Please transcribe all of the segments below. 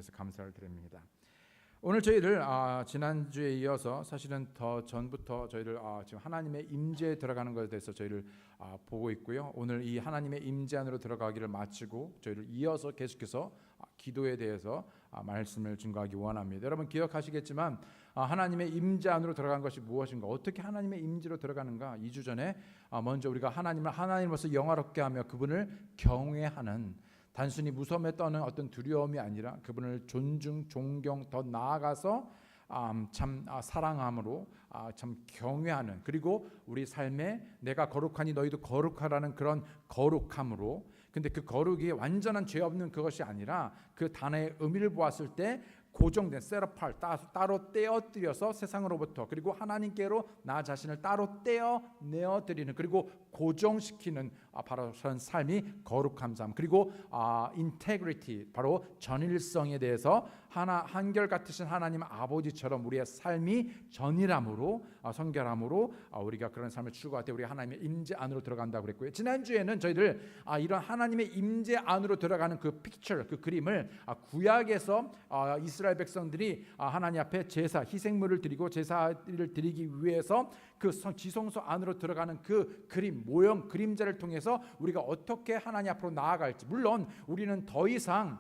점에서 감사를 드립니다. 오늘 저희를 지난주에 이어서 사실은 더 전부터 저희를 지금 하나님의 임재에 들어가는 것에 대해서 저희를 보고 있고요. 오늘 이 하나님의 임재 안으로 들어가기를 마치고 저희를 이어서 계속해서 기도에 대해서 말씀을 증거하기 원합니다. 여러분 기억하시겠지만 하나님의 임재 안으로 들어간 것이 무엇인가, 어떻게 하나님의 임재로 들어가는가, 2주 전에 먼저 우리가 하나님으로서 영화롭게 하며 그분을 경외하는, 단순히 무덤에 떠는 어떤 두려움이 아니라 그분을 존중, 존경, 더 나아가서 참 사랑함으로 참 경외하는, 그리고 우리 삶에 내가 거룩하니 너희도 거룩하라는 그런 거룩함으로. 근데 그 거룩이 완전한 죄 없는 그것이 아니라 그 단어의 의미를 보았을 때 고정된, 셋어팔, 따로 떼어뜨려서 세상으로부터, 그리고 하나님께로 나 자신을 따로 떼어내어드리는, 그리고 고정시키는 바로 그런 삶이 거룩함 삶, 그리고 integrity, 바로 전일성에 대해서 한결같으신 하나님 아버지처럼 우리의 삶이 전일함으로, 성결함으로 우리가 그런 삶을 추구할 때 우리 하나님의 임재 안으로 들어간다고 그랬고요. 지난주에는 저희들 이런 하나님의 임재 안으로 들어가는 그 픽처, 그 그림을 구약에서 이스라엘 백성들이 하나님 앞에 제사, 희생물을 드리고 제사를 드리기 위해서 그 지성소 안으로 들어가는 그 그림, 모형, 그림자를 통해서 우리가 어떻게 하나님 앞으로 나아갈지. 물론 우리는 더 이상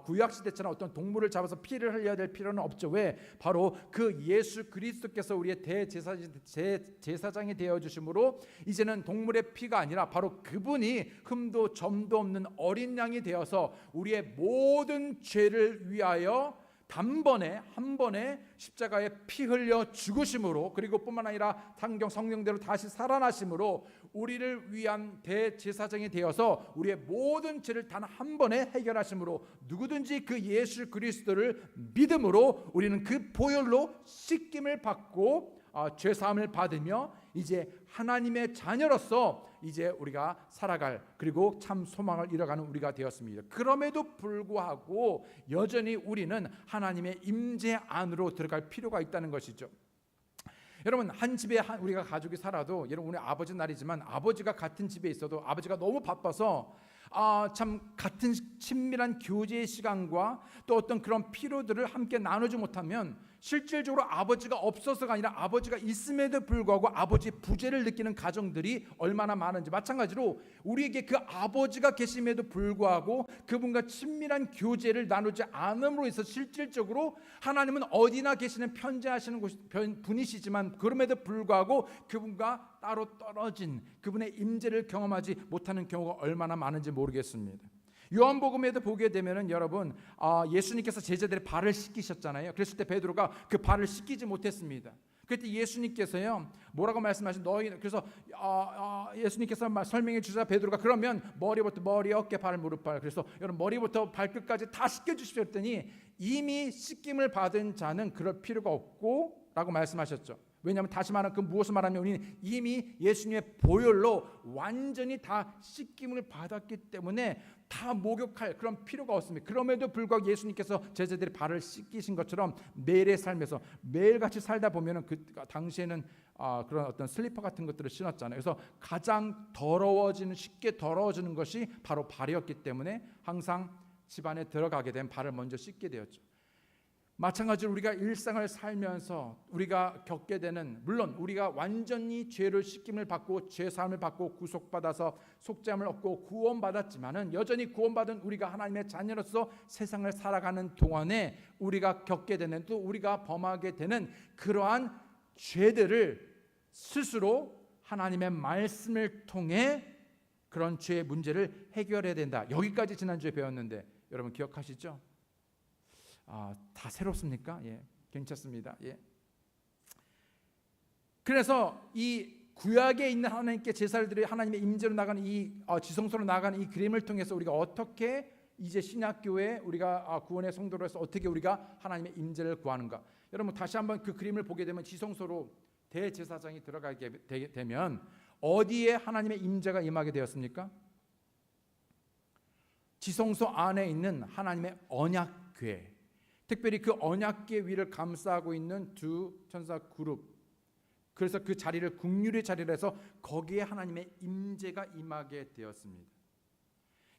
구약시대처럼 어떤 동물을 잡아서 피를 흘려야 될 필요는 없죠. 왜? 바로 그 예수 그리스도께서 우리의 대제사장이 되어주심으로 이제는 동물의 피가 아니라 바로 그분이 흠도 점도 없는 어린 양이 되어서 우리의 모든 죄를 위하여 단번에 한 번에 십자가에 피 흘려 죽으심으로, 그리고 뿐만 아니라 성령대로 다시 살아나심으로 우리를 위한 대제사장이 되어서 우리의 모든 죄를 단 한 번에 해결하심으로, 누구든지 그 예수 그리스도를 믿음으로 우리는 그 보혈로 씻김을 받고 죄사함을 받으며 이제 하나님의 자녀로서 이제 우리가 살아갈, 그리고 참 소망을 잃어가는 우리가 되었습니다. 그럼에도 불구하고 여전히 우리는 하나님의 임재 안으로 들어갈 필요가 있다는 것이죠. 여러분, 한 집에 우리가 가족이 살아도, 여러분 오늘 아버지 날이지만 아버지가 같은 집에 있어도 아버지가 너무 바빠서 참 같은 친밀한 교제의 시간과 또 어떤 그런 피로들을 함께 나누지 못하면 실질적으로 아버지가 없어서가 아니라 아버지가 있음에도 불구하고 아버지의 부재를 느끼는 가정들이 얼마나 많은지, 마찬가지로 우리에게 그 아버지가 계심에도 불구하고 그분과 친밀한 교제를 나누지 않음으로 해서 실질적으로 하나님은 어디나 계시는 편재하시는 분이시지만 그럼에도 불구하고 그분과 따로 떨어진 그분의 임재를 경험하지 못하는 경우가 얼마나 많은지 모르겠습니다. 요한복음에도 보게 되면은 여러분 예수님께서 제자들의 발을 씻기셨잖아요. 그랬을 때 베드로가 그 발을 씻기지 못했습니다. 그때 예수님께서요 뭐라고 말씀하신, 그래서 예수님께서 설명해 주자 베드로가 그러면 머리부터 머리, 어깨, 발, 무릎, 발, 그래서 여러분 머리부터 발끝까지 다 씻겨 주십시오 했더니 이미 씻김을 받은 자는 그럴 필요가 없고 라고 말씀하셨죠. 왜냐하면 다시 말하면 그 무엇을 말하면 우리는 이미 예수님의 보혈로 완전히 다 씻김을 받았기 때문에 다 목욕할 그런 필요가 없습니다. 그럼에도 불구하고 예수님께서 제자들의 발을 씻기신 것처럼 매일의 삶에서 매일같이 살다 보면은 그 당시에는 그런 어떤 슬리퍼 같은 것들을 신었잖아요. 그래서 가장 쉽게 더러워지는 것이 바로 발이었기 때문에 항상 집안에 들어가게 되면 발을 먼저 씻게 되었죠. 마찬가지로 우리가 일상을 살면서 우리가 겪게 되는, 물론 우리가 완전히 죄를 씻김을 받고 죄사함을 받고 구속받아서 속죄함을 얻고 구원받았지만은 여전히 구원받은 우리가 하나님의 자녀로서 세상을 살아가는 동안에 우리가 겪게 되는, 또 우리가 범하게 되는 그러한 죄들을 스스로 하나님의 말씀을 통해 그런 죄의 문제를 해결해야 된다. 여기까지 지난주에 배웠는데 여러분 기억하시죠? 다 새롭습니까? 예, 괜찮습니다. 예. 그래서 이 구약에 있는 하나님께 제사를 드려 하나님의 임재로 나가는 이 지성소로 나가는 이 그림을 통해서 우리가 어떻게 이제 신약교회 우리가 구원의 성도로서 어떻게 우리가 하나님의 임재를 구하는가. 여러분 다시 한번 그 그림을 보게 되면 지성소로 대제사장이 들어가게 되면 어디에 하나님의 임재가 임하게 되었습니까? 지성소 안에 있는 하나님의 언약궤, 특별히 그 언약궤 위를 감싸고 있는 두 천사 그룹, 그래서 그 자리를 국률의 자리로 해서 거기에 하나님의 임재가 임하게 되었습니다.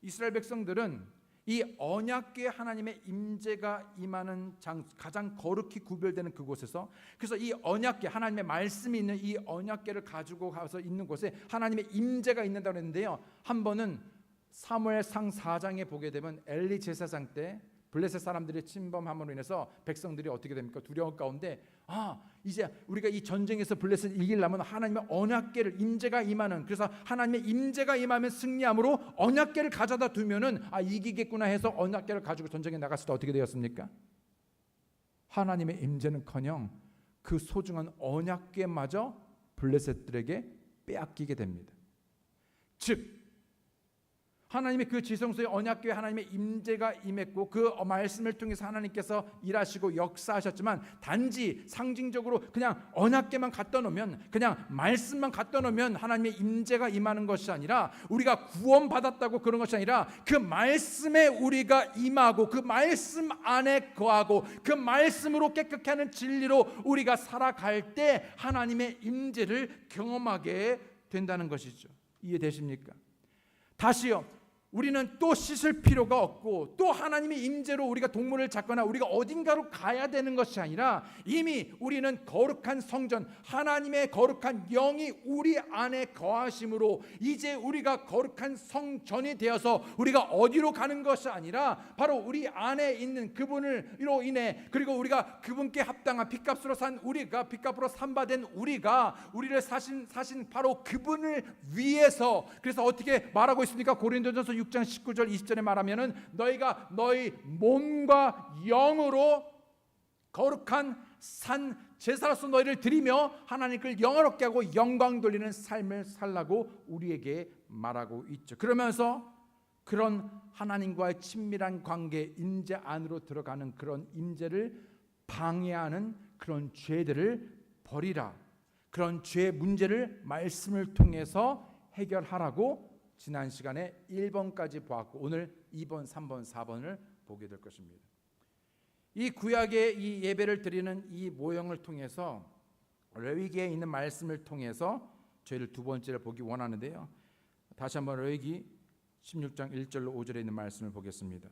이스라엘 백성들은 이 언약궤 하나님의 임재가 임하는 가장 거룩히 구별되는 그곳에서, 그래서 이 언약궤 하나님의 말씀이 있는 이 언약궤를 가지고 가서 있는 곳에 하나님의 임재가 있는다고 했는데요, 한 번은 사무엘상 4장에 보게 되면 엘리 제사장 때 블레셋 사람들의 침범함으로 인해서 백성들이 어떻게 됩니까? 두려움 가운데 이제 우리가 이 전쟁에서 블레셋 이기려면 하나님의 언약궤를 임재가 임하는, 그래서 하나님의 임재가 임하면 승리함으로 언약궤를 가져다 두면은 이기겠구나 해서 언약궤를 가지고 전쟁에 나갔을 때 어떻게 되었습니까? 하나님의 임재는커녕 그 소중한 언약궤마저 블레셋들에게 빼앗기게 됩니다. 즉 하나님의 그 지성소의 언약궤에 하나님의 임재가 임했고 그 말씀을 통해서 하나님께서 일하시고 역사하셨지만, 단지 상징적으로 그냥 언약궤만 갖다 놓으면, 그냥 말씀만 갖다 놓으면 하나님의 임재가 임하는 것이 아니라, 우리가 구원받았다고 그런 것이 아니라 그 말씀에 우리가 임하고 그 말씀 안에 거하고 그 말씀으로 깨끗게 하는 진리로 우리가 살아갈 때 하나님의 임재를 경험하게 된다는 것이죠. 이해되십니까? 다시요, 우리는 또 씻을 필요가 없고 또 하나님의 임재로 우리가 동물을 잡거나 우리가 어딘가로 가야 되는 것이 아니라, 이미 우리는 거룩한 성전, 하나님의 거룩한 영이 우리 안에 거하심으로 이제 우리가 거룩한 성전이 되어서 우리가 어디로 가는 것이 아니라 바로 우리 안에 있는 그분으로 인해, 그리고 우리가 그분께 합당한 핏값으로 산 우리가, 핏값으로 산바된 우리가, 우리를 사신 바로 그분을 위해서, 그래서 어떻게 말하고 있습니까? 고린도전서 6장 19절 20절에 말하면은 너희가 너희 몸과 영으로 거룩한 산 제사로서 너희를 드리며 하나님을 영화롭게 하고 영광 돌리는 삶을 살라고 우리에게 말하고 있죠. 그러면서 그런 하나님과의 친밀한 관계, 임재 안으로 들어가는 그런 임재를 방해하는 그런 죄들을 버리라, 그런 죄 문제를 말씀을 통해서 해결하라고 지난 시간에 1번까지 보았고, 오늘 2번, 3번, 4번을 보게 될 것입니다. 이 구약의 이 예배를 드리는 이 모형을 통해서, 레위기에 있는 말씀을 통해서 저희를 두 번째를 보기 원하는데요, 다시 한번 레위기 16장 1절로 5절에 있는 말씀을 보겠습니다.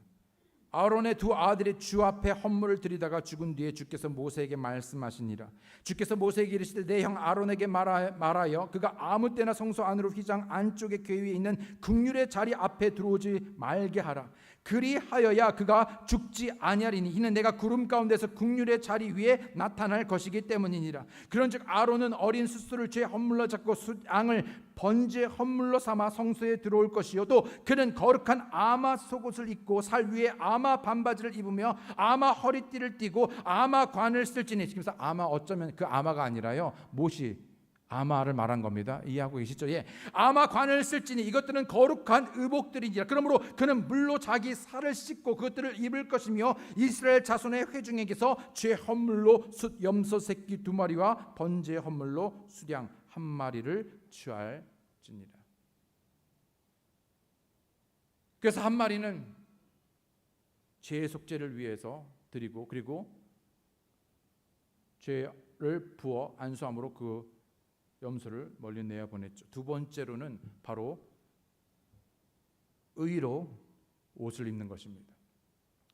아론의 두 아들이 주 앞에 헌물을 드리다가 죽은 뒤에 주께서 모세에게 말씀하시니라. 주께서 모세에게 이르시되 내 형 아론에게 말하여 그가 아무 때나 성소 안으로 휘장 안쪽에 궤 위에 있는 극률의 자리 앞에 들어오지 말게 하라. 그리하여야 그가 죽지 아니하리니 이는 내가 구름 가운데서 극률의 자리 위에 나타날 것이기 때문이니라. 그런즉 아론은 어린 숫소를 죄 헌물로 잡고 양을 번제 헌물로 삼아 성소에 들어올 것이요, 또 그는 거룩한 아마 속옷을 입고 살 위에 아마 반바지를 입으며 아마 허리띠를 띠고 아마 관을 쓸지니. 그래서 아마, 어쩌면 그 아마가 아니라요, 못이 아마를 말한 겁니다. 이해하고 계시죠? 예. 아마 관을 쓸지니 이것들은 거룩한 의복들이니라. 그러므로 그는 물로 자기 살을 씻고 그것들을 입을 것이며 이스라엘 자손의 회중에게서 죄 헌물로 숫 염소 새끼 2마리와 번제 헌물로 수량 1마리를 취할지니라. 그래서 1마리는 죄의 속죄를 위해서 드리고, 그리고 죄를 부어 안수함으로 그 염소를 멀리 내어 보냈죠. 두 번째로는 바로 의로 옷을 입는 것입니다.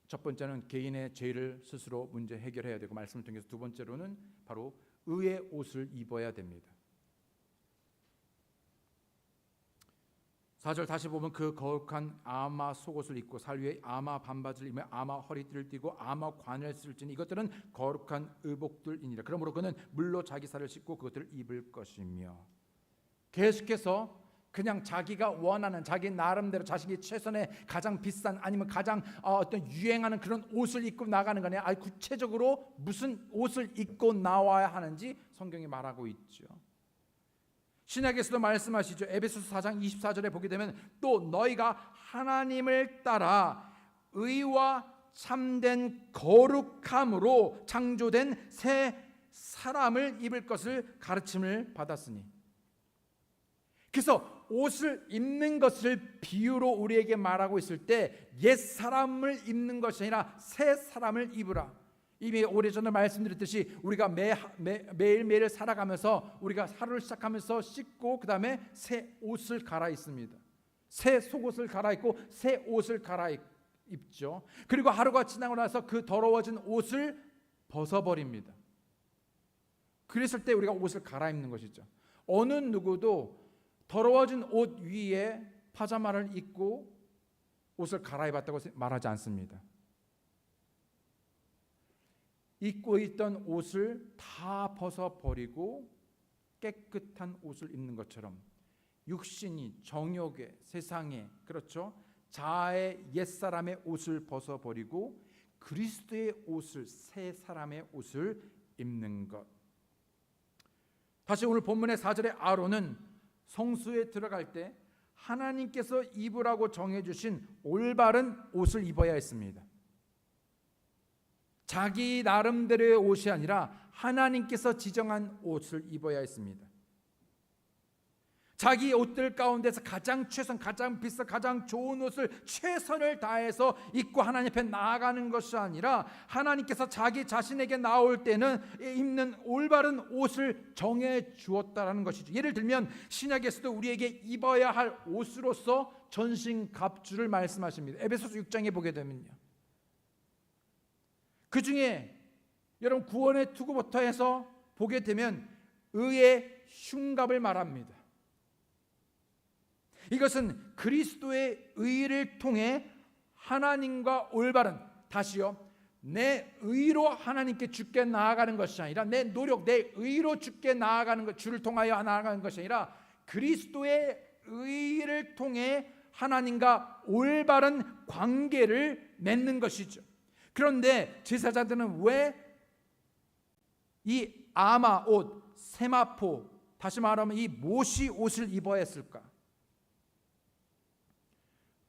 첫 번째는 개인의 죄를 스스로 문제 해결해야 되고, 말씀을 통해서 두 번째로는 바로 의의 옷을 입어야 됩니다. 4절 다시 보면 그 거룩한 아마 속옷을 입고 살 위에 아마 반바지를 입으며 아마 허리띠를 띠고 아마 관을 쓸지니 이것들은 거룩한 의복들이니라. 그러므로 그는 물로 자기 살을 씻고 그것들을 입을 것이며, 계속해서 그냥 자기가 원하는, 자기 나름대로 자신이 최선의 가장 비싼 아니면 가장 어떤 유행하는 그런 옷을 입고 나가는 거냐, 구체적으로 무슨 옷을 입고 나와야 하는지 성경이 말하고 있죠. 신약에서도 말씀하시죠. 에베소서 4장 24절에 보게 되면 또 너희가 하나님을 따라 의와 참된 거룩함으로 창조된 새 사람을 입을 것을 가르침을 받았으니. 그래서 옷을 입는 것을 비유로 우리에게 말하고 있을 때 옛 사람을 입는 것이 아니라 새 사람을 입으라. 이미 오래전에 말씀드렸듯이 우리가 매일매일 살아가면서 우리가 하루를 시작하면서 씻고 그 다음에 새 옷을 갈아입습니다. 새 속옷을 갈아입고 새 옷을 갈아입고 입죠. 그리고 하루가 지나고 나서 그 더러워진 옷을 벗어버립니다. 그랬을 때 우리가 옷을 갈아입는 것이죠. 어느 누구도 더러워진 옷 위에 파자마를 입고 옷을 갈아입었다고 말하지 않습니다. 입고 있던 옷을 다 벗어버리고 깨끗한 옷을 입는 것처럼 육신이 정욕의 세상에, 그렇죠, 자아의 옛사람의 옷을 벗어버리고 그리스도의 옷을, 새 사람의 옷을 입는 것. 다시 오늘 본문의 4절의 아론은 성소에 들어갈 때 하나님께서 입으라고 정해주신 올바른 옷을 입어야 했습니다. 자기 나름대로의 옷이 아니라 하나님께서 지정한 옷을 입어야 했습니다. 자기 옷들 가운데서 가장 최선, 가장 비싼, 가장 좋은 옷을 최선을 다해서 입고 하나님 앞에 나아가는 것이 아니라 하나님께서 자기 자신에게 나올 때는 입는 올바른 옷을 정해 주었다라는 것이죠. 예를 들면 신약에서도 우리에게 입어야 할 옷으로서 전신갑주를 말씀하십니다. 에베소서 6장에 보게 되면요, 그 중에 여러분 구원의 투구부터 해서 보게 되면 의의 흉갑을 말합니다. 이것은 그리스도의 의를 통해 하나님과 올바른, 다시요, 내 의로 하나님께 주께 나아가는 것이 아니라 내 노력, 내 의로 주께 나아가는 것, 주를 통하여 나아가는 것이 아니라 그리스도의 의를 통해 하나님과 올바른 관계를 맺는 것이죠. 그런데 제사장들은 왜 이 아마 옷, 세마포, 다시 말하면 이 모시 옷을 입어야 했을까?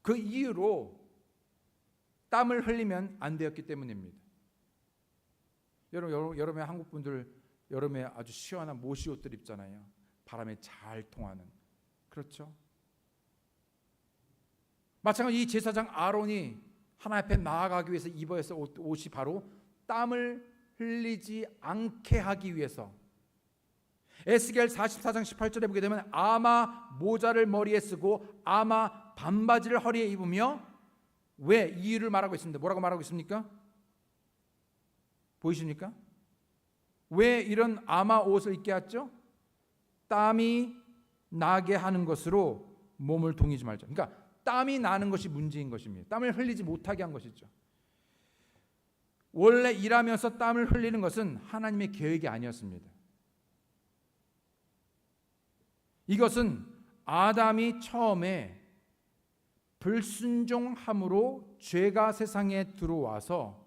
그 이유로 땀을 흘리면 안 되었기 때문입니다. 여름에 한국 분들 여름에 아주 시원한 모시 옷들 입잖아요. 바람에 잘 통하는. 그렇죠? 마찬가지로 이 제사장 아론이 하나님 앞에 나아가기 위해서 입어야 했을 옷이 바로 땀을 흘리지 않게 하기 위해서. 에스겔 44장 18절에 보게 되면 아마 모자를 머리에 쓰고 아마 반바지를 허리에 입으며, 왜 이유를 말하고 있습니다. 뭐라고 말하고 있습니까? 보이십니까? 왜 이런 아마 옷을 입게 했죠? 땀이 나게 하는 것으로 몸을 동이지 말자. 그러니까 땀이 나는 것이 문제인 것입니다. 땀을 흘리지 못하게 한 것이죠. 원래 일하면서 땀을 흘리는 것은 하나님의 계획이 아니었습니다. 이것은 아담이 처음에 불순종함으로 죄가 세상에 들어와서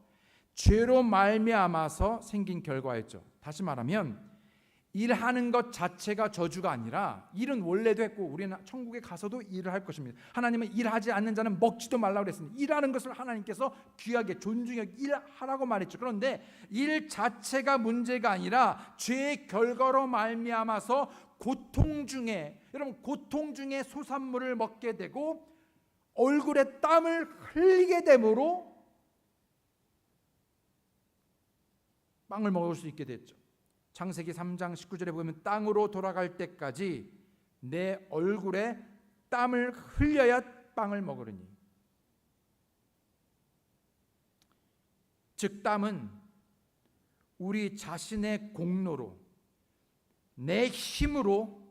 죄로 말미암아서 생긴 결과였죠. 다시 말하면 일하는 것 자체가 저주가 아니라, 일은 원래도 했고 우리는 천국에 가서도 일을 할 것입니다. 하나님은 일하지 않는 자는 먹지도 말라고 그랬습니다. 일하는 것을 하나님께서 귀하게 존중하게 일하라고 말했죠. 그런데 일 자체가 문제가 아니라 죄의 결과로 말미암아서 고통 중에, 여러분 고통 중에 소산물을 먹게 되고 얼굴에 땀을 흘리게 되므로 빵을 먹을 수 있게 됐죠. 창세기 3장 19절에 보면 땅으로 돌아갈 때까지 내 얼굴에 땀을 흘려야 빵을 먹으리니. 즉 땀은 우리 자신의 공로로, 내 힘으로,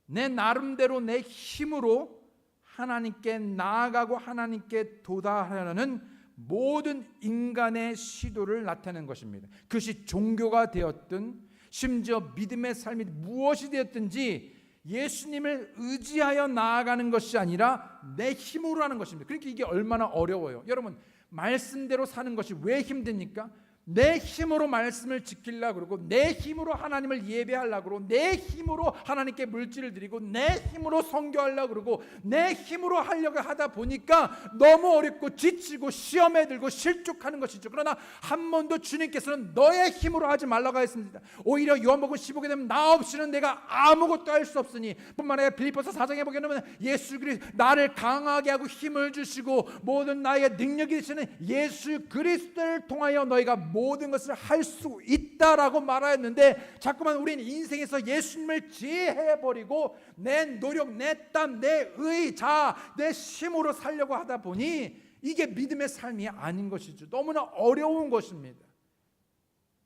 내 나름대로 내 힘으로 하나님께 나아가고 하나님께 도달하려는 모든 인간의 시도를 나타내는 것입니다. 그것이 종교가 되었든 심지어 믿음의 삶이 무엇이 되었든지 예수님을 의지하여 나아가는 것이 아니라 내 힘으로 하는 것입니다. 그러니까 이게 얼마나 어려워요. 여러분, 말씀대로 사는 것이 왜 힘듭니까? 내 힘으로 말씀을 지키려고 그러고, 내 힘으로 하나님을 예배하려고 그러고, 내 힘으로 하나님께 물질을 드리고, 내 힘으로 선교하려고 그러고, 내 힘으로 하려고 하다 보니까 너무 어렵고 지치고 시험에 들고 실족하는 것이죠. 그러나 한 번도 주님께서는 너의 힘으로 하지 말라고 했습니다. 오히려 요한복음 15게 되면 나 없이는 내가 아무것도 할 수 없으니, 뿐만 아니라 빌립보서 4장에 보게 되면 예수 그리스도 나를 강하게 하고 힘을 주시고 모든 나의 능력이 되시는 예수 그리스도를 통하여 너희가 모든 것을 할 수 있다라고 말하였는데, 자꾸만 우리는 인생에서 예수님을 제해버리고 내 노력, 내 땀, 내 의, 자, 내 힘으로 살려고 하다 보니 이게 믿음의 삶이 아닌 것이죠. 너무나 어려운 것입니다.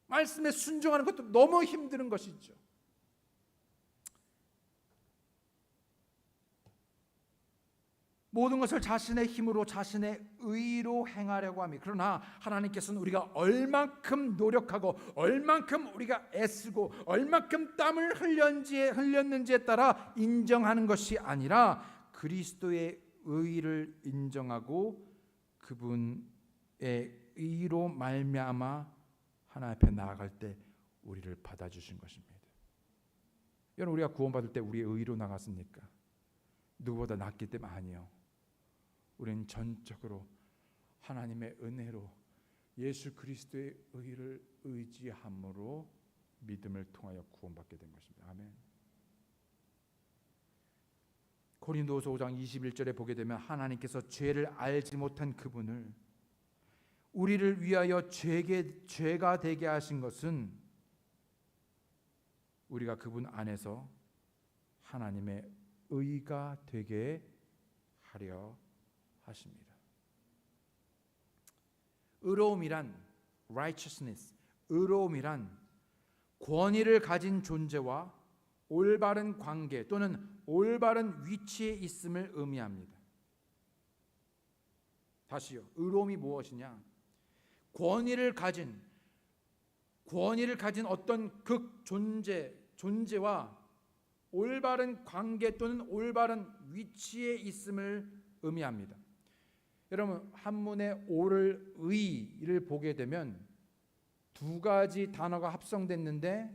말씀에 순종하는 것도 너무 힘든 것이죠. 모든 것을 자신의 힘으로 자신의 의로 행하려고 합니다. 그러나 하나님께서는 우리가 얼만큼 노력하고 얼만큼 우리가 애쓰고 얼만큼 땀을 흘렸는지에 따라 인정하는 것이 아니라 그리스도의 의를 인정하고 그분의 의로 말미암아 하나님 앞에 나아갈 때 우리를 받아주신 것입니다. 여러분, 우리가 구원받을 때 우리의 의로 나갔습니까? 누구보다 낫기 때문에 아니요. 우리는 전적으로 하나님의 은혜로 예수 그리스도의 의를 의지함으로 믿음을 통하여 구원받게 된 것입니다. 아멘. 고린도후서 5장 21절에 보게 되면 하나님께서 죄를 알지 못한 그분을 우리를 위하여 죄가 되게 하신 것은 우리가 그분 안에서 하나님의 의가 되게 하려 하십니다. 의로움이란 righteousness, 의로움이란 권위를 가진 존재와 올바른 관계 또는 올바른 위치에 있음을 의미합니다. 다시요. 의로움이 무엇이냐? 권위를 가진 어떤 극 존재와 올바른 관계 또는 올바른 위치에 있음을 의미합니다. 여러분, 한문의 오를 의를 보게 되면 두 가지 단어가 합성됐는데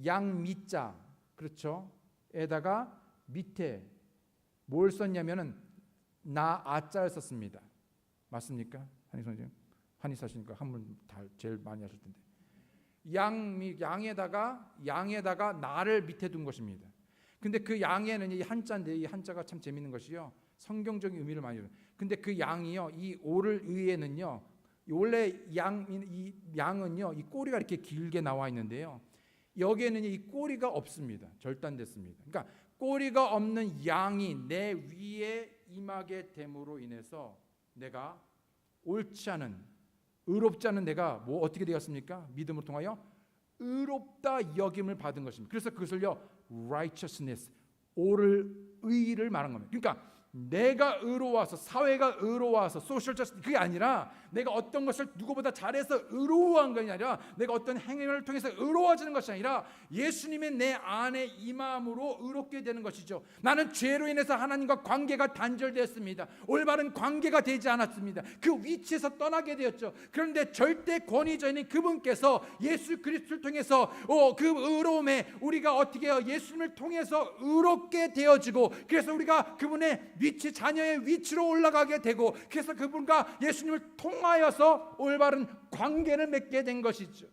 양미자, 그렇죠? 에다가 밑에 뭘 썼냐면은 나 아자를 썼습니다. 맞습니까? 한희 선생님, 한희 사시니까 한문 다 제일 많이 하실 텐데 양에다가 나를 밑에 둔 것입니다. 근데 그 양에는 이 한자인데 이 한자가 참 재밌는 것이요. 성경적인 의미를 많이 줘요. 근데 그 양이요, 이 오를 의에는요, 원래 이 양은요, 이 꼬리가 이렇게 길게 나와 있는데요, 여기에는 이 꼬리가 없습니다. 절단됐습니다. 그러니까 꼬리가 없는 양이 내 위에 임하게 됨으로 인해서 내가 옳지 않은, 의롭지 않은 내가 뭐 어떻게 되었습니까? 믿음을 통하여 의롭다 여김을 받은 것입니다. 그래서 그것을요, righteousness, 옳을 의를 말한 겁니다. 그러니까 내가 의로워서, 사회가 의로워서, 소셜 저스티스, 그게 아니라 내가 어떤 것을 누구보다 잘해서 의로워한 것이 아니라 내가 어떤 행위를 통해서 의로워지는 것이 아니라 예수님의 내 안에 임함으로 의롭게 되는 것이죠. 나는 죄로 인해서 하나님과 관계가 단절되었습니다. 올바른 관계가 되지 않았습니다. 그 위치에서 떠나게 되었죠. 그런데 절대 권위자인 그분께서 예수 그리스도를 통해서 그 의로움에 우리가 어떻게 해요? 예수님을 통해서 의롭게 되어지고, 그래서 우리가 그분의 위치, 자녀의 위치로 올라가게 되고, 그래서 그분과 예수님을 통하여서 올바른 관계를 맺게 된 것이죠.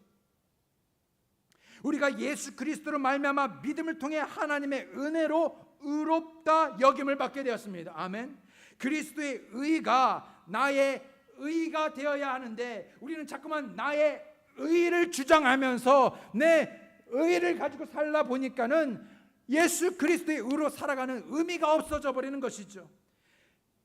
우리가 예수 그리스도로 말미암아 믿음을 통해 하나님의 은혜로 의롭다 여김을 받게 되었습니다. 아멘. 그리스도의 의가 나의 의가 되어야 하는데 우리는 자꾸만 나의 의를 주장하면서 내 의를 가지고 살다 보니까는 예수 그리스도의 의로 살아가는 의미가 없어져 버리는 것이죠.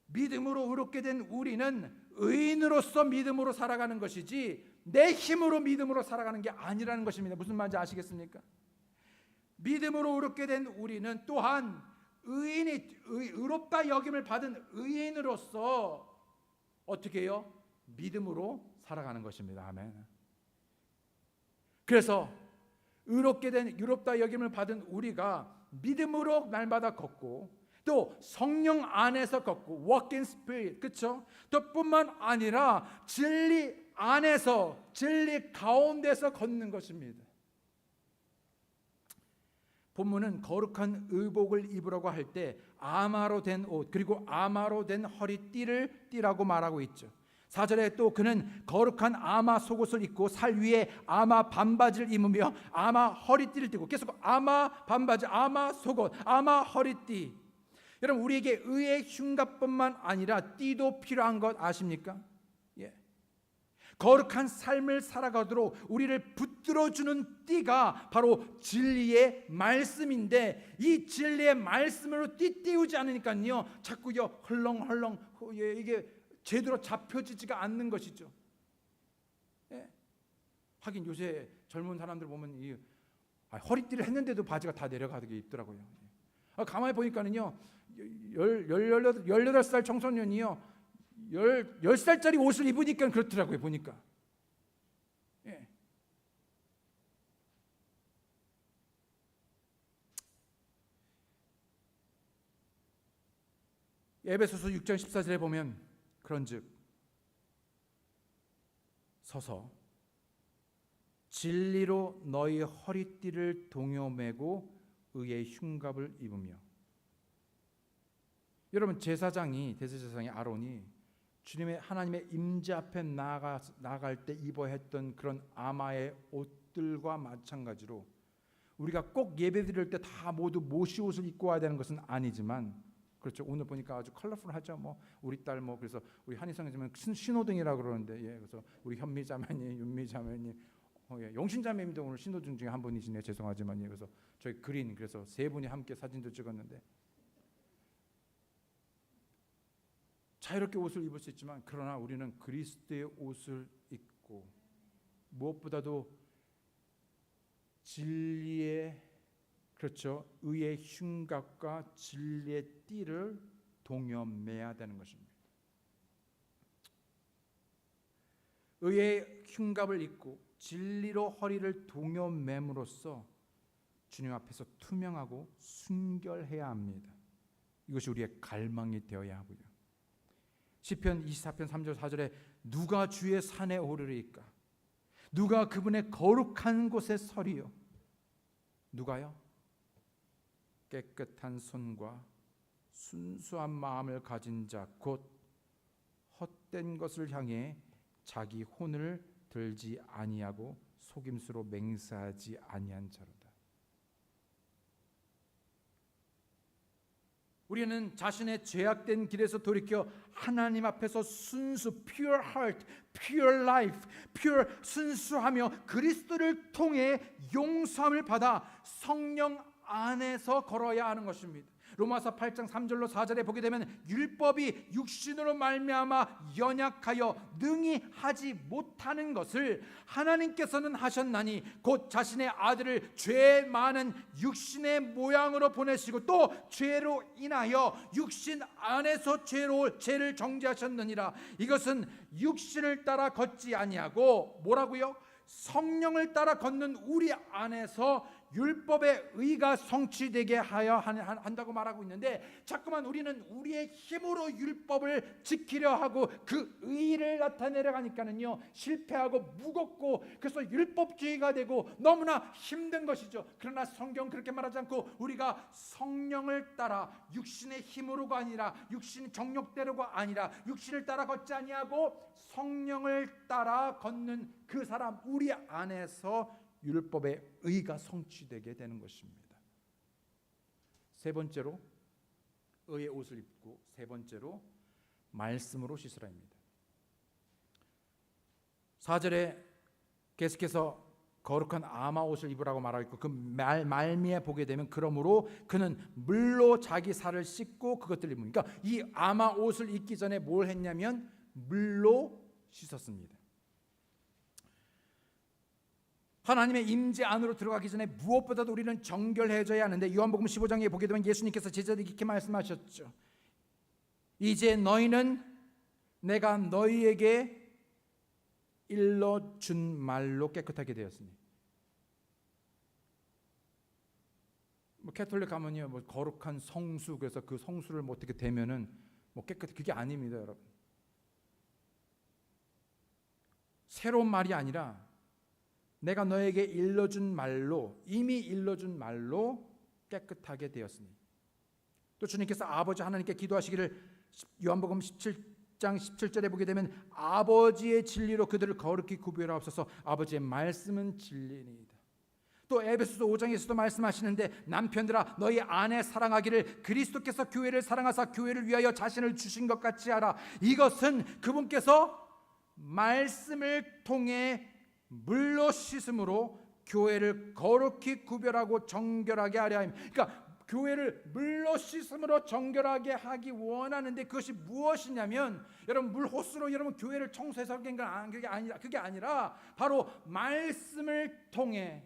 믿음으로 의롭게 된 우리는 의인으로서 믿음으로 살아가는 것이지 내 힘으로 믿음으로 살아가는 게 아니라는 것입니다. 무슨 말인지 아시겠습니까? 믿음으로 의롭게 된 우리는 또한 의롭다 여김을 받은 의인으로서 어떻게 해요? 믿음으로 살아가는 것입니다. 아멘. 그래서 의롭다 여김을 받은 우리가 믿음으로 날마다 걷고 또 성령 안에서 걷고 walk in spirit, 그렇죠? 또 뿐만 아니라 진리 안에서, 진리 가운데서 걷는 것입니다. 본문은 거룩한 의복을 입으라고 할 때 아마로 된 옷 그리고 아마로 된 허리띠를 띠라고 말하고 있죠. 4절에 또 그는 거룩한 아마 속옷을 입고 살 위에 아마 반바지를 입으며 아마 허리띠를 띠고, 계속 아마 반바지, 아마 속옷, 아마 허리띠. 여러분, 우리에게 의의 흉갑뿐만 아니라 띠도 필요한 것 아십니까? 예. 거룩한 삶을 살아가도록 우리를 붙들어주는 띠가 바로 진리의 말씀인데, 이 진리의 말씀으로 띠 띄우지 않으니까요 자꾸요 헐렁헐렁 이게 제대로 잡혀지지가 않는 것이죠. 예. 하긴 요새 젊은 사람들 보면 허리띠를 했는데도 바지가 다 내려가게 입더라고요. 가만히 보니까는요, 18살 청소년이요, 10살짜리 옷을 입으니까 그렇더라고요, 보니까. 예. 에베소서 6장 14절에 보면 그런즉 서서 진리로 너희 허리띠를 동여매고 의의 흉갑을 입으며. 여러분, 대제사장이 아론이 주님의 하나님의 임재 앞에 나아갈 때 입어야 했던 그런 아마의 옷들과 마찬가지로 우리가 꼭 예배 드릴 때 다 모두 모시 옷을 입고 와야 되는 것은 아니지만, 그렇죠. 오늘 보니까 아주 컬러풀하죠. 우리 딸 그래서 우리 한의성에서는 신호등이라고 그러는데, 예, 그래서 우리 현미 자매님, 윤미 자매님, 용신 자매님도 오늘 신호등 중에 한 분이시네요. 죄송하지만, 예, 그래서 저희 그래서 세 분이 함께 사진도 찍었는데, 자유롭게 옷을 입을 수 있지만 그러나 우리는 그리스도의 옷을 입고 무엇보다도 진리의, 그렇죠, 의의 흉갑과 진리의 띠를 동여매야 되는 것입니다. 의의 흉갑을 입고 진리로 허리를 동여매므로써 주님 앞에서 투명하고 순결해야 합니다. 이것이 우리의 갈망이 되어야 하고요. 시편 24편 3절 4절에 누가 주의 산에 오르리까? 누가 그분의 거룩한 곳에 서리요? 누가요? 깨끗한 손과 순수한 마음을 가진 자, 곧 헛된 것을 향해 자기 혼을 들지 아니하고 속임수로 맹세하지 아니한 자로다. 우리는 자신의 죄악된 길에서 돌이켜 하나님 앞에서 순수, pure heart, pure life, pure, 순수하며 그리스도를 통해 용서함을 받아 성령 안에서 걸어야 하는 것입니다. 로마서 8장 3절로 4절에 보게 되면 율법이 육신으로 말미암아 연약하여 능히 하지 못하는 것을 하나님께서는 하셨나니 곧 자신의 아들을 죄 많은 육신의 모양으로 보내시고 또 죄로 인하여 육신 안에서 죄를 정죄하셨느니라. 이것은 육신을 따라 걷지 아니하고 뭐라고요? 성령을 따라 걷는 우리 안에서 율법의 의가 성취되게 하여 한다고 말하고 있는데, 자꾸만 우리는 우리의 힘으로 율법을 지키려 하고 그 의를 나타내려 가니까는요 실패하고 무겁고, 그래서 율법주의가 되고 너무나 힘든 것이죠. 그러나 성경 그렇게 말하지 않고 우리가 성령을 따라 육신의 힘으로가 아니라 육신 정욕대로가 아니라 육신을 따라 걷지 아니하고 성령을 따라 걷는 그 사람, 우리 안에서 율법의 의가 성취되게 되는 것입니다. 세 번째로 의의 옷을 입고, 세 번째로 말씀으로 씻으라입니다. 4절에 계속해서 거룩한 아마 옷을 입으라고 말하고 있고, 그 말미에 보게 되면 그러므로 그는 물로 자기 살을 씻고 그것들을 입으니까, 이 아마 옷을 입기 전에 뭘 했냐면 물로 씻었습니다. 하나님의 임재 안으로 들어가기 전에 무엇보다도 우리는 정결해져야 하는데, 요한복음 15장에 보게 되면 예수님께서 제자들에게 이렇게 말씀하셨죠. 이제 너희는 내가 너희에게 일러준 말로 깨끗하게 되었으니. 캐톨릭 가면요 거룩한 성수, 그래서 그 성수를 어떻게 되면은 깨끗해, 그게 아닙니다, 여러분. 새로운 말이 아니라 내가 너에게 일러준 말로, 이미 일러준 말로 깨끗하게 되었으니. 또 주님께서 아버지 하나님께 기도하시기를 요한복음 17장 17절에 보게 되면 아버지의 진리로 그들을 거룩히 구별하옵소서. 아버지의 말씀은 진리니이다. 또 에베소서 5장에서도 말씀하시는데 남편들아 너희 아내 사랑하기를 그리스도께서 교회를 사랑하사 교회를 위하여 자신을 주신 것 같이 하라. 이것은 그분께서 말씀을 통해 물로 씻음으로 교회를 거룩히 구별하고 정결하게 하려 합니다. 그러니까 교회를 물로 씻음으로 정결하게 하기 원하는데 그것이 무엇이냐면 여러분 물호수로 여러분 교회를 청소해서 그게 아니라 바로 말씀을 통해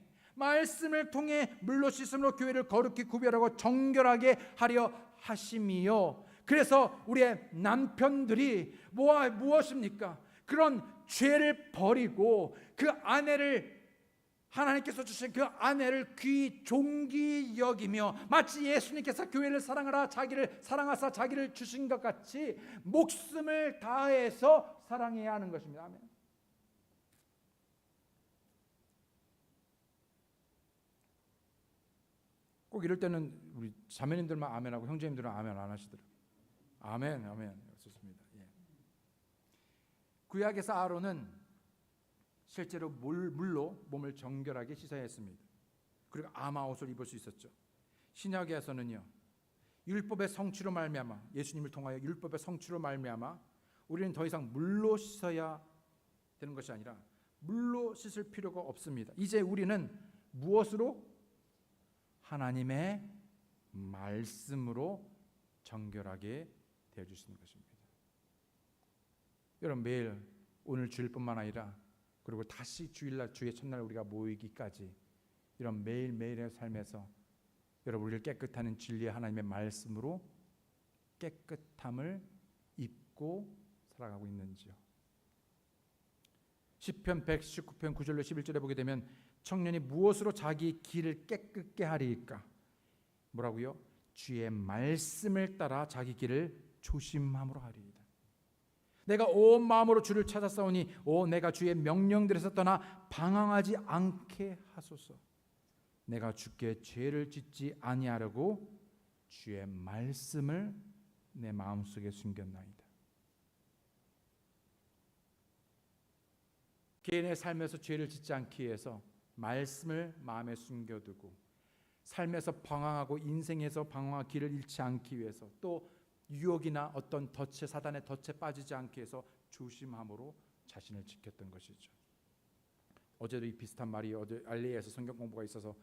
물로 씻음으로 교회를 거룩히 구별하고 정결하게 하려 하심이요. 그래서 우리의 남편들이 무엇입니까? 그런 죄를 버리고 그 아내를 하나님께서 주신 그 아내를 존귀 여기며 마치 예수님께서 교회를 사랑하사 자기를 주신 것 같이 목숨을 다해서 사랑해야 하는 것입니다. 아멘. 꼭 이럴 때는 우리 자매님들만 아멘하고 형제님들은 아멘 안 하시더라고요. 아멘. 좋습니다. 예. 구약에서 아론은 실제로 물로 몸을 정결하게 씻어야 했습니다. 그리고 아마옷을 입을 수 있었죠. 신약에서는요, 율법의 성취로 말미암아, 예수님을 통하여 율법의 성취로 말미암아 우리는 더 이상 물로 씻어야 되는 것이 아니라 물로 씻을 필요가 없습니다. 이제 우리는 무엇으로? 하나님의 말씀으로 정결하게 되어주시는 것입니다. 여러분 매일 오늘 주일뿐만 아니라 그리고 다시 주일날 주의 첫날 우리가 모이기까지 이런 매일매일의 삶에서 여러분 우리를 깨끗하는 진리의 하나님의 말씀으로 깨끗함을 입고 살아가고 있는지요. 시편 119편 9절로 11절에 보게 되면 청년이 무엇으로 자기 길을 깨끗게 하리이까? 뭐라고요? 주의 말씀을 따라 자기 길을 조심함으로 하리이다. 내가 온 마음으로 주를 찾았사오니 내가 주의 명령들에서 떠나 방황하지 않게 하소서. 내가 주께 죄를 짓지 아니하려고 주의 말씀을 내 마음속에 숨겼나이다. 개인의 삶에서 죄를 짓지 않기 위해서 말씀을 마음에 숨겨두고 삶에서 방황하고 인생에서 방황하고 길을 잃지 않기 위해서 또 유혹이나 어떤 사단의 덫에 빠지지 않게 해서 조심함으로 자신을 지켰던 것이죠. 어제도 이 비슷한 말이 어제 알리에서 성경 공부가 있어서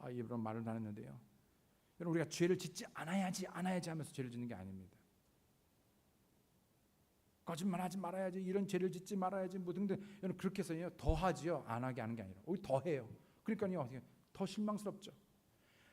이런 말을 나눴는데요. 여러분 우리가 죄를 짓지 않아야지 하면서 죄를 짓는 게 아닙니다. 거짓말하지 말아야지, 이런 죄를 짓지 말아야지 뭐 등등 여러분 그렇게 해서요 더 하지요. 안 하게 하는 게 아니라 오히려 더 해요. 그러니까요 더 실망스럽죠.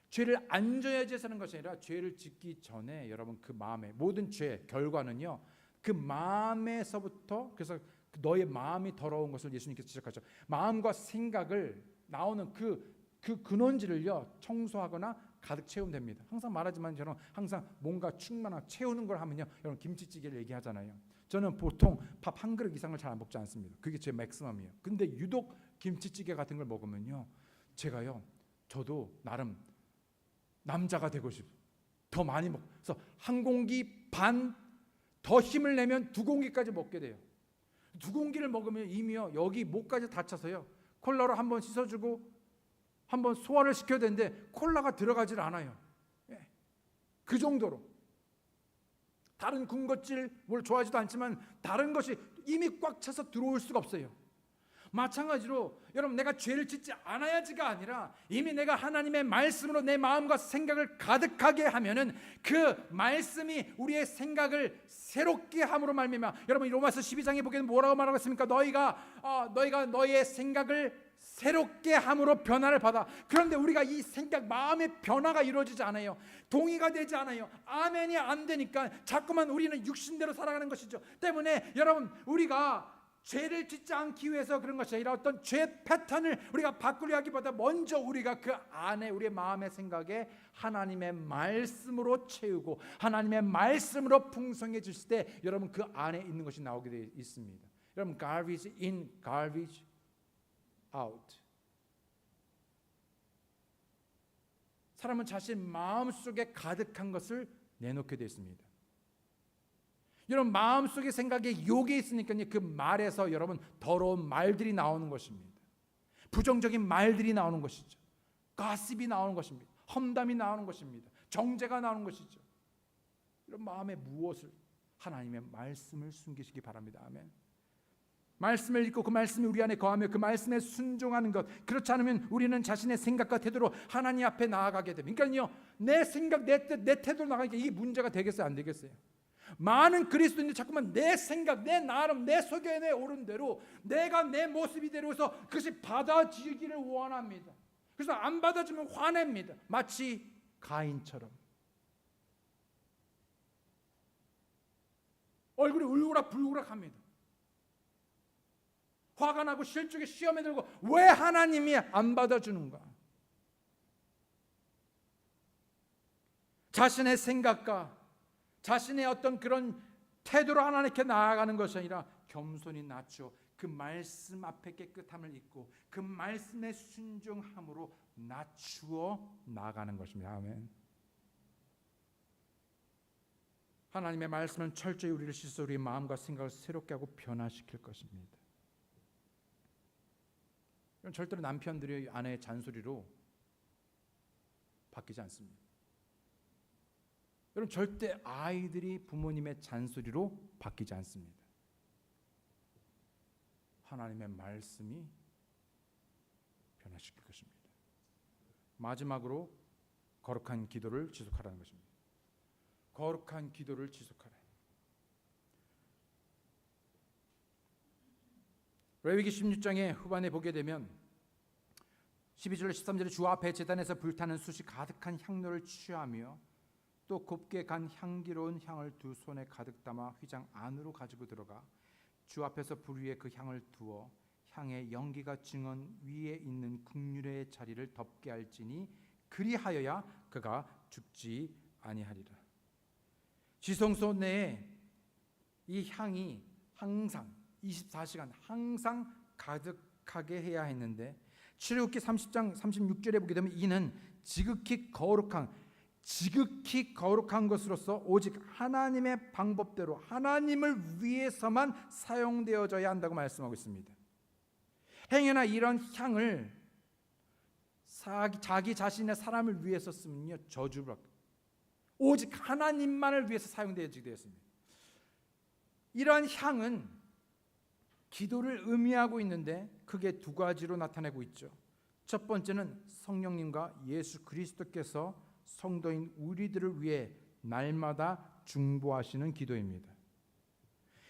죄를 안 져야지 하는 것이 아니라 죄를 짓기 전에 여러분 그 마음에 모든 죄의 결과는요 그 마음에서부터, 그래서 너의 마음이 더러운 것을 예수님께서 지적하죠. 마음과 생각을 나오는 그 근원지를요 청소하거나 가득 채우면 됩니다. 항상 말하지만 저는 항상 뭔가 충만하고 채우는 걸 하면요 여러분 김치찌개를 얘기하잖아요. 저는 보통 밥 한 그릇 이상을 잘 안 먹지 않습니다. 그게 제 맥시멈이에요. 근데 유독 김치찌개 같은 걸 먹으면요 저도 나름 남자가 되고 싶어. 더 많이 그래서 한 공기 반 더 힘을 내면 두 공기까지 먹게 돼요. 두 공기를 먹으면 이미요 여기 목까지 다쳐서요 콜라로 한번 씻어주고 한번 소화를 시켜야 되는데 콜라가 들어가질 않아요. 그 정도로 다른 군것질 뭘 좋아하지도 않지만 다른 것이 이미 꽉 차서 들어올 수가 없어요. 마찬가지로 여러분 내가 죄를 짓지 않아야지가 아니라 이미 내가 하나님의 말씀으로 내 마음과 생각을 가득하게 하면은 그 말씀이 우리의 생각을 새롭게 함으로 말미암아, 여러분 로마서 12장에 보게 되면 뭐라고 말하고 있습니까? 너희가 너희의 생각을 새롭게 함으로 변화를 받아. 그런데 우리가 이 생각 마음의 변화가 이루어지지 않아요. 동의가 되지 않아요. 아멘이 안 되니까 자꾸만 우리는 육신대로 살아가는 것이죠. 때문에 여러분 우리가 죄를 짓지 않기 위해서 그런 것이 아니라 어떤 죄 패턴을 우리가 바꾸려 하기보다 먼저 우리가 그 안에 우리의 마음의 생각에 하나님의 말씀으로 채우고 하나님의 말씀으로 풍성해 주실 때 여러분 그 안에 있는 것이 나오게 되어 있습니다. 여러분 garbage in, garbage out. 사람은 자신 마음속에 가득한 것을 내놓게 되어 있습니다. 여러분 마음속의 생각에 욕이 있으니까요 그 말에서 여러분 더러운 말들이 나오는 것입니다. 부정적인 말들이 나오는 것이죠. 가십이 나오는 것입니다. 험담이 나오는 것입니다. 정죄가 나오는 것이죠. 이런 마음에 무엇을? 하나님의 말씀을 숨기시기 바랍니다. 아멘. 말씀을 읽고 그 말씀이 우리 안에 거하며 그 말씀에 순종하는 것. 그렇지 않으면 우리는 자신의 생각과 태도로 하나님 앞에 나아가게 됩니다. 그러니까요, 내 생각, 내 뜻, 내 태도로 나가니까 이게 문제가 되겠어요, 안 되겠어요? 많은 그리스도인들이 자꾸만 내 생각, 내 나름, 내 속에 내 옳은 대로, 내가 내 모습 이대로 해서 그것이 받아지기를 원합니다. 그래서 안 받아주면 화냅니다. 마치 가인처럼 얼굴이 울그락불그락합니다. 화가 나고 실족에 시험에 들고 왜 하나님이 안 받아주는가? 자신의 생각과 자신의 어떤 그런 태도로 하나님께 나아가는 것이 아니라 겸손히 낮추어 그 말씀 앞에 깨끗함을 입고 그 말씀에 순종함으로 낮추어 나아가는 것입니다. 아멘. 하나님의 말씀은 철저히 우리를 씻어 우리의 마음과 생각을 새롭게 하고 변화시킬 것입니다. 절대로 남편들이 아내의 잔소리로 바뀌지 않습니다. 여러분, 절대 아이들이 부모님의 잔소리로 바뀌지 않습니다. 하나님의 말씀이 변화시킬 것입니다. 마지막으로 거룩한 기도를 지속하라는 것입니다. 거룩한 기도를 지속하라. 레위기 16장의 후반에 보게 되면 12절 13절에 주 앞에 제단에서 불타는 숯이 가득한 향로를 취하며 또 곱게 간 향기로운 향을 두 손에 가득 담아 휘장 안으로 가지고 들어가 주 앞에서 불 위에 그 향을 두어 향의 연기가 증언 위에 있는 극률의 자리를 덮게 할지니 그리하여야 그가 죽지 아니하리라. 지성소 내에 이 향이 항상 24시간 항상 가득하게 해야 했는데 출애굽기 30장 36절에 보게 되면 이는 지극히 거룩한 것으로서 오직 하나님의 방법대로 하나님을 위해서만 사용되어져야 한다고 말씀하고 있습니다. 행여나 이런 향을 자기 자신의 사람을 위해서 쓰면요 저주를 오직 하나님만을 위해서 사용되어지게 되었습니다. 이러한 향은 기도를 의미하고 있는데 크게 두 가지로 나타내고 있죠. 첫 번째는 성령님과 예수 그리스도께서 성도인 우리들을 위해 날마다 중보하시는 기도입니다.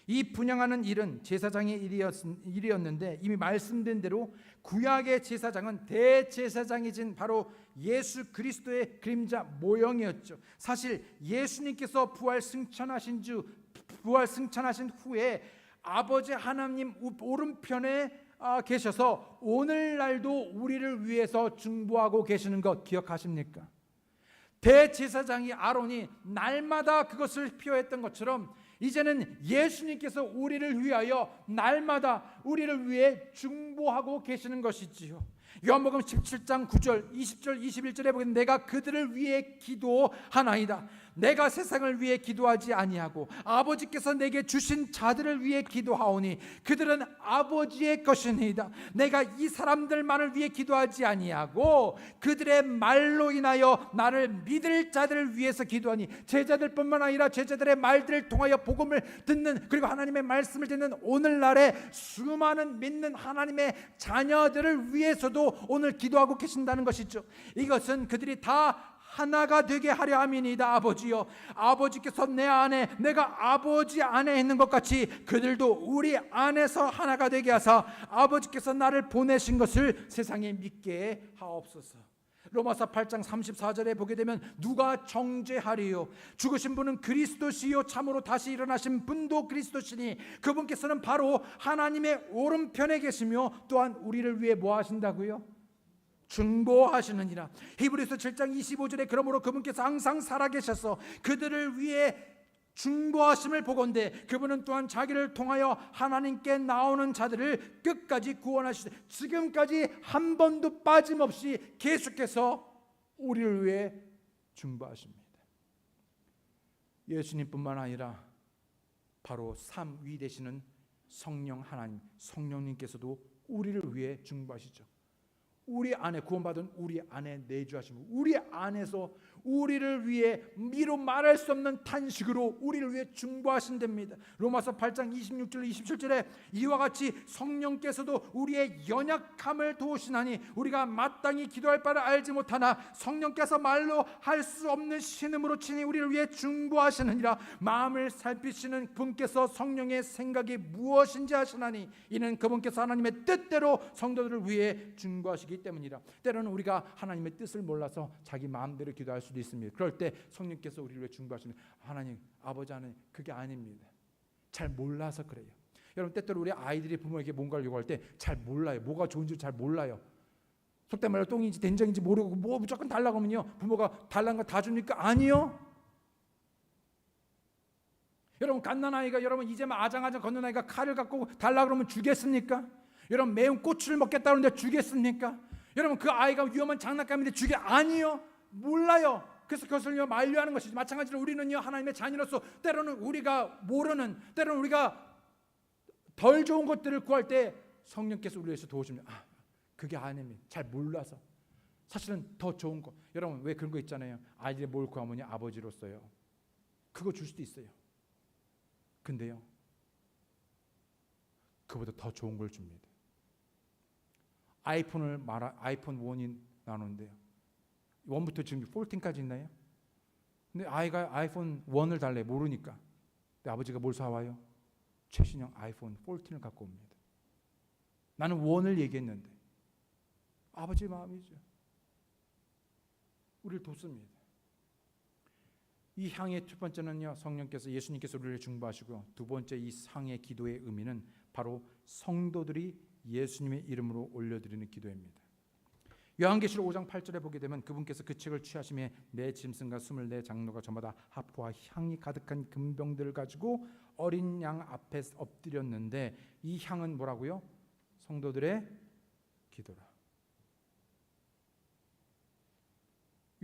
이 분향하는 일은 제사장의 일이었는데 이미 말씀된 대로 구약의 제사장은 대제사장이신 바로 예수 그리스도의 그림자 모형이었죠. 사실 예수님께서 부활 승천하신 후에 아버지 하나님 오른편에 계셔서 오늘날도 우리를 위해서 중보하고 계시는 것 기억하십니까? 대제사장이 아론이 날마다 그것을 표했던 것처럼 이제는 예수님께서 우리를 위하여 날마다 우리를 위해 중보하고 계시는 것이지요. 요한복음 17장 9절 20절 21절에 보면 내가 그들을 위해 기도하나이다. 내가 세상을 위해 기도하지 아니하고 아버지께서 내게 주신 자들을 위해 기도하오니 그들은 아버지의 것이니이다. 내가 이 사람들만을 위해 기도하지 아니하고 그들의 말로 인하여 나를 믿을 자들을 위해서 기도하니 제자들뿐만 아니라 제자들의 말들을 통하여 복음을 듣는 그리고 하나님의 말씀을 듣는 오늘날의 수많은 믿는 하나님의 자녀들을 위해서도 오늘 기도하고 계신다는 것이죠. 이것은 그들이 다 하나가 되게 하려 함이니이다. 아버지여, 아버지께서 내 안에 내가 아버지 안에 있는 것 같이 그들도 우리 안에서 하나가 되게 하사 아버지께서 나를 보내신 것을 세상에 믿게 하옵소서. 로마서 8장 34절에 보게 되면 누가 정죄하리요? 죽으신 분은 그리스도시요 참으로 다시 일어나신 분도 그리스도시니 그분께서는 바로 하나님의 오른편에 계시며 또한 우리를 위해 뭐 하신다고요? 중보하시느니라. 히브리서 7장 25절에 그러므로 그분께서 항상 살아계셔서 그들을 위해 중보하심을 보건대 그분은 또한 자기를 통하여 하나님께 나오는 자들을 끝까지 구원하시되 지금까지 한 번도 빠짐없이 계속해서 우리를 위해 중보하십니다. 예수님뿐만 아니라 바로 삼위 되시는 성령 하나님 성령님께서도 우리를 위해 중보하시죠. 우리 안에 구원받은 우리 안에 내주하시고 우리 안에서 우리를 위해 미루 말할 수 없는 탄식으로 우리를 위해 중보하신답니다. 로마서 8장 26절 27절에 이와 같이 성령께서도 우리의 연약함을 도우시나니 우리가 마땅히 기도할 바를 알지 못하나 성령께서 말로 할 수 없는 신음으로 친히 우리를 위해 중보하시느니라. 마음을 살피시는 분께서 성령의 생각이 무엇인지 아시나니 이는 그분께서 하나님의 뜻대로 성도들을 위해 중보하시기 때문이라. 때로는 우리가 하나님의 뜻을 몰라서 자기 마음대로 기도할 수도 있습니다. 그럴 때 성령께서 우리를 위해 중보하시는 하나님, 아버지 하나님, 그게 아닙니다. 잘 몰라서 그래요. 여러분, 때때로 우리 아이들이 부모에게 뭔가를 요구할 때 잘 몰라요. 뭐가 좋은지 잘 몰라요. 속된 말로 똥인지 된장인지 모르고 뭐 무조건 달라고 하면요, 부모가 달라는 거 다 줍니까? 아니요. 여러분, 갓난아이가 여러분 이제만 아장아장 걷는 아이가 칼을 갖고 달라고 그러면 주겠습니까? 여러분, 매운 고추를 먹겠다 그러는데 주겠습니까? 여러분, 그 아이가 위험한 장난감인데 아니요. 몰라요. 그래서 그것을 만류하는 것이지. 마찬가지로 우리는요, 하나님의 자녀로서 때로는 우리가 모르는, 때로는 우리가 덜 좋은 것들을 구할 때 성령께서 우리를 위해서 도우십니다. 그게 아닙니다. 잘 몰라서. 사실은 더 좋은 거. 여러분, 왜 그런 거 있잖아요. 아이들이 뭘 구하면 아버지로서요, 그거 줄 수도 있어요. 근데요, 그보다 더 좋은 걸 줍니다. 아이폰 1이 나오는데요, 1부터 지금 14까지 있나요? 근데 아이가 아이폰 1을 달래. 모르니까. 근데 아버지가 뭘 사와요? 최신형 아이폰 14을 갖고 옵니다. 나는 1을 얘기했는데 아버지의 마음이죠. 우리를 돕습니다. 이 향의 첫 번째는요, 성령께서, 예수님께서 우리를 중보하시고, 두 번째 이 상의 기도의 의미는 바로 성도들이 예수님의 이름으로 올려드리는 기도입니다. 요한계시록 5장 8절에 보게 되면 그분께서 그 책을 취하심에 네 짐승과 24장로가 저마다 하포와 향이 가득한 금병들을 가지고 어린 양 앞에 엎드렸는데, 이 향은 뭐라고요? 성도들의 기도라.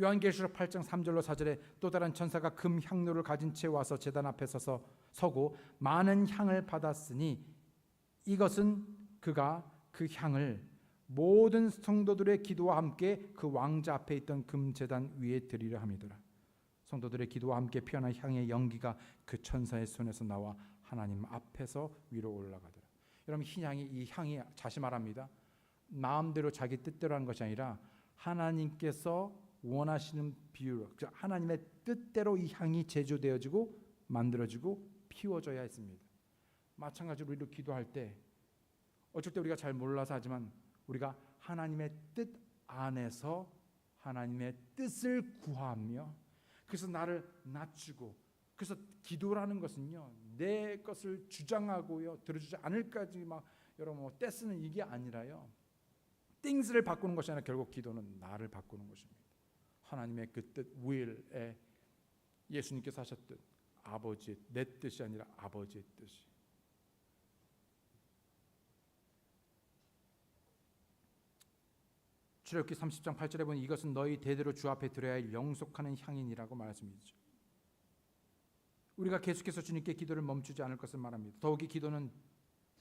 요한계시록 8장 3절로 4절에 또 다른 천사가 금 향로를 가진 채 와서 제단 앞에 서고 많은 향을 받았으니 이것은 그가 그 향을 모든 성도들의 기도와 함께 그 왕자 앞에 있던 금제단 위에 드리려 함이더라. 성도들의 기도와 함께 피어난 향의 연기가 그 천사의 손에서 나와 하나님 앞에서 위로 올라가더라. 여러분, 이 향이 다시 말합니다. 마음대로 자기 뜻대로 하는 것이 아니라 하나님께서 원하시는 비율, 하나님의 뜻대로 이 향이 제조되어지고 만들어지고 피워져야 했습니다. 마찬가지로 우리도 기도할 때 어쩔 때 우리가 잘 몰라서 하지만 우리가 하나님의 뜻 안에서 하나님의 뜻을 구하며, 그래서 나를 낮추고, 그래서 기도라는 것은요, 내 것을 주장하고요, 들어주지 않을까지 막 여러분 뭐 떼쓰는 이게 아니라요, things를 바꾸는 것이 아니라 결국 기도는 나를 바꾸는 것입니다. 하나님의 그 뜻, will에 예수님께서 하셨듯 아버지의, 내 뜻이 아니라 아버지의 뜻이. 출애굽기 30장 8절에 보면 이것은 너희 대대로 주 앞에 드려야 할 영속하는 향인이라고 말씀이죠. 우리가 계속해서 주님께 기도를 멈추지 않을 것을 말합니다. 더욱이 기도는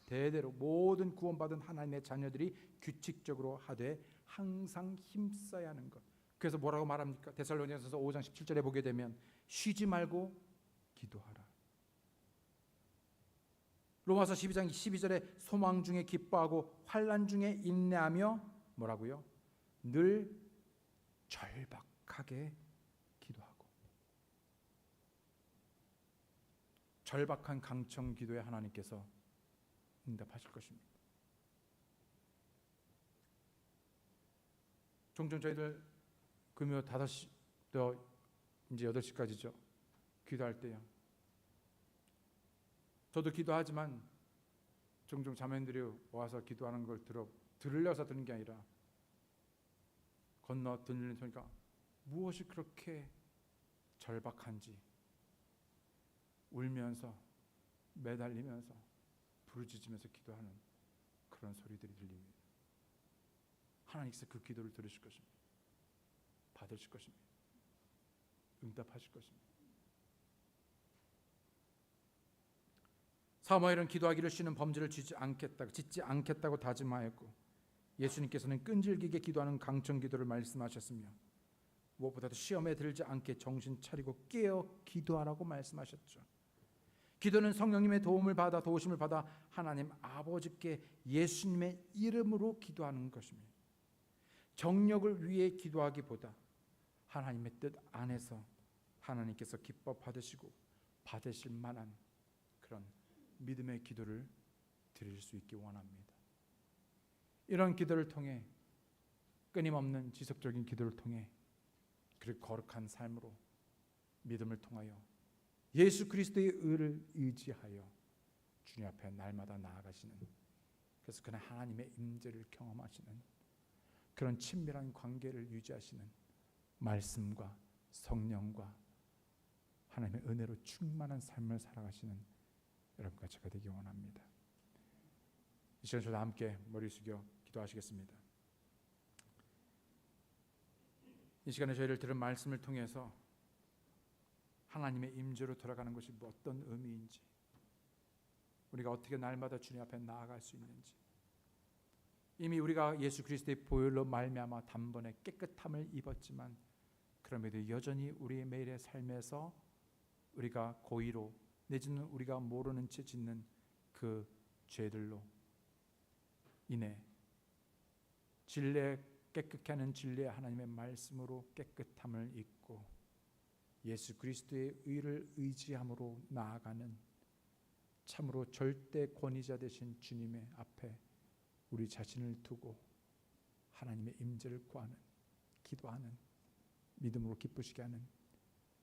대대로 모든 구원받은 하나님의 자녀들이 규칙적으로 하되 항상 힘써야 하는 것. 그래서 뭐라고 말합니까? 데살로니가서 5장 17절에 보게 되면 쉬지 말고 기도하라. 로마서 12장 12절에 소망 중에 기뻐하고 환난 중에 인내하며 뭐라고요? 늘 절박하게 기도하고. 절박한 강청 기도에 하나님께서 응답하실 것입니다. 종종 저희들 금요 5시 이제 8시까지죠. 기도할 때요. 저도 기도하지만 종종 자매님들이 와서 기도하는 걸 들으려서 듣는 게 아니라 건너 들리는 소리가 무엇이 그렇게 절박한지 울면서 매달리면서 부르짖으면서 기도하는 그런 소리들이 들립니다. 하나님께서 그 기도를 들으실 것입니다. 받으실 것입니다. 응답하실 것입니다. 사무엘은 기도하기를 쉬는 범죄를 짓지 않겠다고 다짐하였고, 예수님께서는 끈질기게 기도하는 강청 기도를 말씀하셨으며 무엇보다도 시험에 들지 않게 정신 차리고 깨어 기도하라고 말씀하셨죠. 기도는 성령님의 도움을 받아 도우심을 받아 하나님 아버지께 예수님의 이름으로 기도하는 것입니다. 정력을 위해 기도하기보다 하나님의 뜻 안에서 하나님께서 기뻐 받으실 만한 그런 믿음의 기도를 드릴 수 있기 원합니다. 이런 기도를 통해 끊임없는 지속적인 기도를 통해 그 거룩한 삶으로 믿음을 통하여 예수 그리스도의 의를 의지하여 주님 앞에 날마다 나아가시는, 그래서 그날 하나님의 임재를 경험하시는 그런 친밀한 관계를 유지하시는 말씀과 성령과 하나님의 은혜로 충만한 삶을 살아가시는 여러분과 제가 되기 원합니다. 이 시간 저도 함께 머리 숙여 기도하시겠습니다. 이 시간에 저희를 들은 말씀을 통해서 하나님의 임재로 돌아가는 것이 어떤 의미인지, 우리가 어떻게 날마다 주님 앞에 나아갈 수 있는지, 이미 우리가 예수 그리스도의 보혈로 말미암아 단번에 깨끗함을 입었지만 그럼에도 여전히 우리의 매일의 삶에서 우리가 고의로 내지는 우리가 모르는 채 짓는 그 죄들로 인해 진리에 깨끗게 하는 진리의 하나님의 말씀으로 깨끗함을 입고 예수 그리스도의 의를 의지함으로 나아가는 참으로 절대 권위자 되신 주님의 앞에 우리 자신을 두고 하나님의 임재를 구하는, 기도하는, 믿음으로 기쁘시게 하는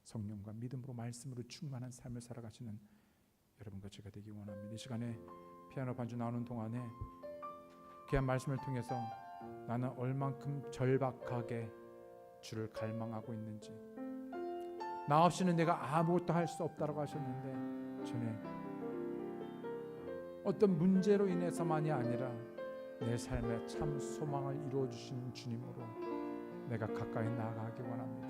성령과 믿음으로 말씀으로 충만한 삶을 살아가시는 여러분과 제가 되기 원합니다. 이 시간에 피아노 반주 나오는 동안에 귀한 말씀을 통해서 나는 얼만큼 절박하게 주를 갈망하고 있는지, 나 없이는 내가 아무것도 할 수 없다고 하셨는데 전에 어떤 문제로 인해서만이 아니라 내 삶에 참 소망을 이루어 주시는 주님으로 내가 가까이 나아가기 원합니다.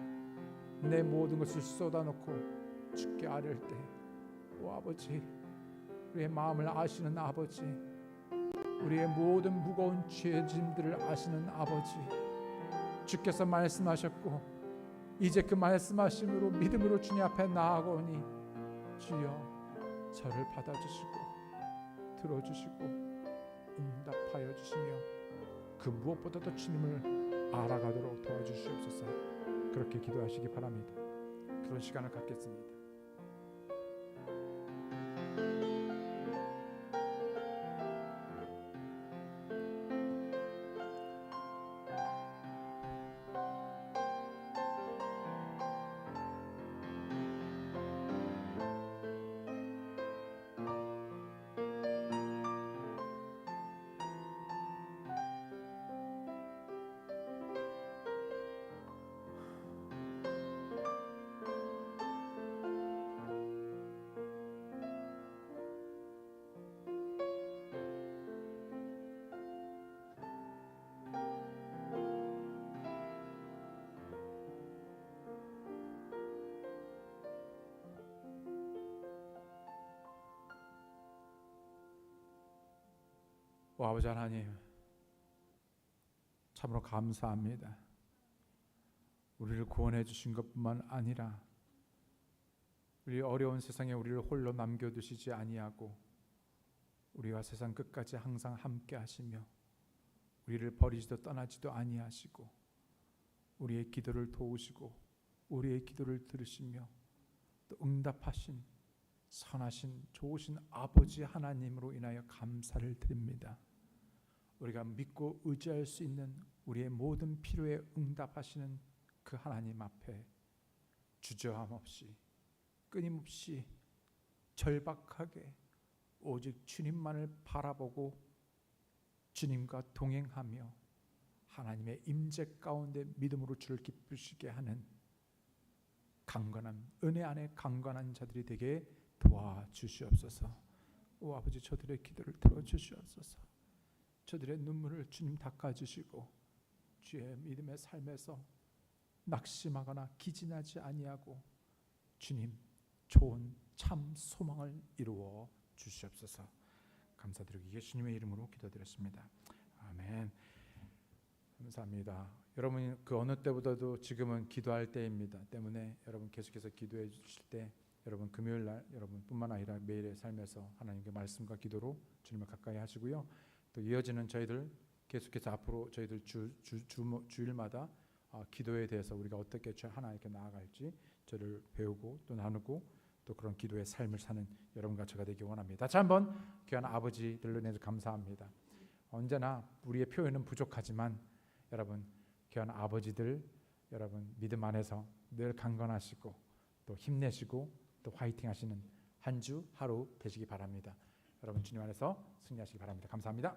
내 모든 것을 쏟아놓고 주께 아뢰을 때, 오 아버지, 우리의 마음을 아시는 아버지, 우리의 모든 무거운 죄짐들을 아시는 아버지, 주께서 말씀하셨고 이제 그 말씀하심으로 믿음으로 주님 앞에 나아가오니 주여 저를 받아주시고 들어주시고 응답하여 주시며 그 무엇보다도 주님을 알아가도록 도와주시옵소서. 그렇게 기도하시기 바랍니다. 그런 시간을 갖겠습니다. 오 아버지 하나님, 참으로 감사합니다. 우리를 구원해 주신 것뿐만 아니라 우리 어려운 세상에 우리를 홀로 남겨두시지 아니하고 우리와 세상 끝까지 항상 함께 하시며 우리를 버리지도 떠나지도 아니하시고 우리의 기도를 도우시고 우리의 기도를 들으시며 또 응답하신 선하신 좋으신 아버지 하나님으로 인하여 감사를 드립니다. 우리가 믿고 의지할 수 있는 우리의 모든 필요에 응답하시는 그 하나님 앞에 주저함 없이 끊임없이 절박하게 오직 주님만을 바라보고 주님과 동행하며 하나님의 임재 가운데 믿음으로 주를 기쁘시게 하는 강건한 은혜 안에 강건한 자들이 되게 도와주시옵소서. 오 아버지, 저들의 기도를 들어주시옵소서. 저들의 눈물을 주님 닦아주시고 주의 믿음의 삶에서 낙심하거나 기진하지 아니하고 주님 좋은 참 소망을 이루어 주시옵소서. 감사드리고 예수님의 이름으로 기도드렸습니다. 아멘. 감사합니다. 여러분 그 어느 때보다도 지금은 기도할 때입니다. 때문에 여러분 계속해서 기도해 주실 때 여러분 금요일 날 여러분뿐만 아니라 매일의 삶에서 하나님께 말씀과 기도로 주님을 가까이 하시고요. 또 이어지는 저희들 계속해서 앞으로 저희들 주일마다 기도에 대해서 우리가 어떻게 하나님께 나아갈지 저를 배우고 또 나누고 또 그런 기도의 삶을 사는 여러분과 제가 되기 원합니다. 다시 한번 귀한 아버지들로 인해서 감사합니다. 언제나 우리의 표현은 부족하지만 여러분 귀한 아버지들 여러분 믿음 안에서 늘 강건하시고 또 힘내시고 또 화이팅 하시는 한 주 하루 되시기 바랍니다. 여러분 주님 안에서 승리하시기 바랍니다. 감사합니다.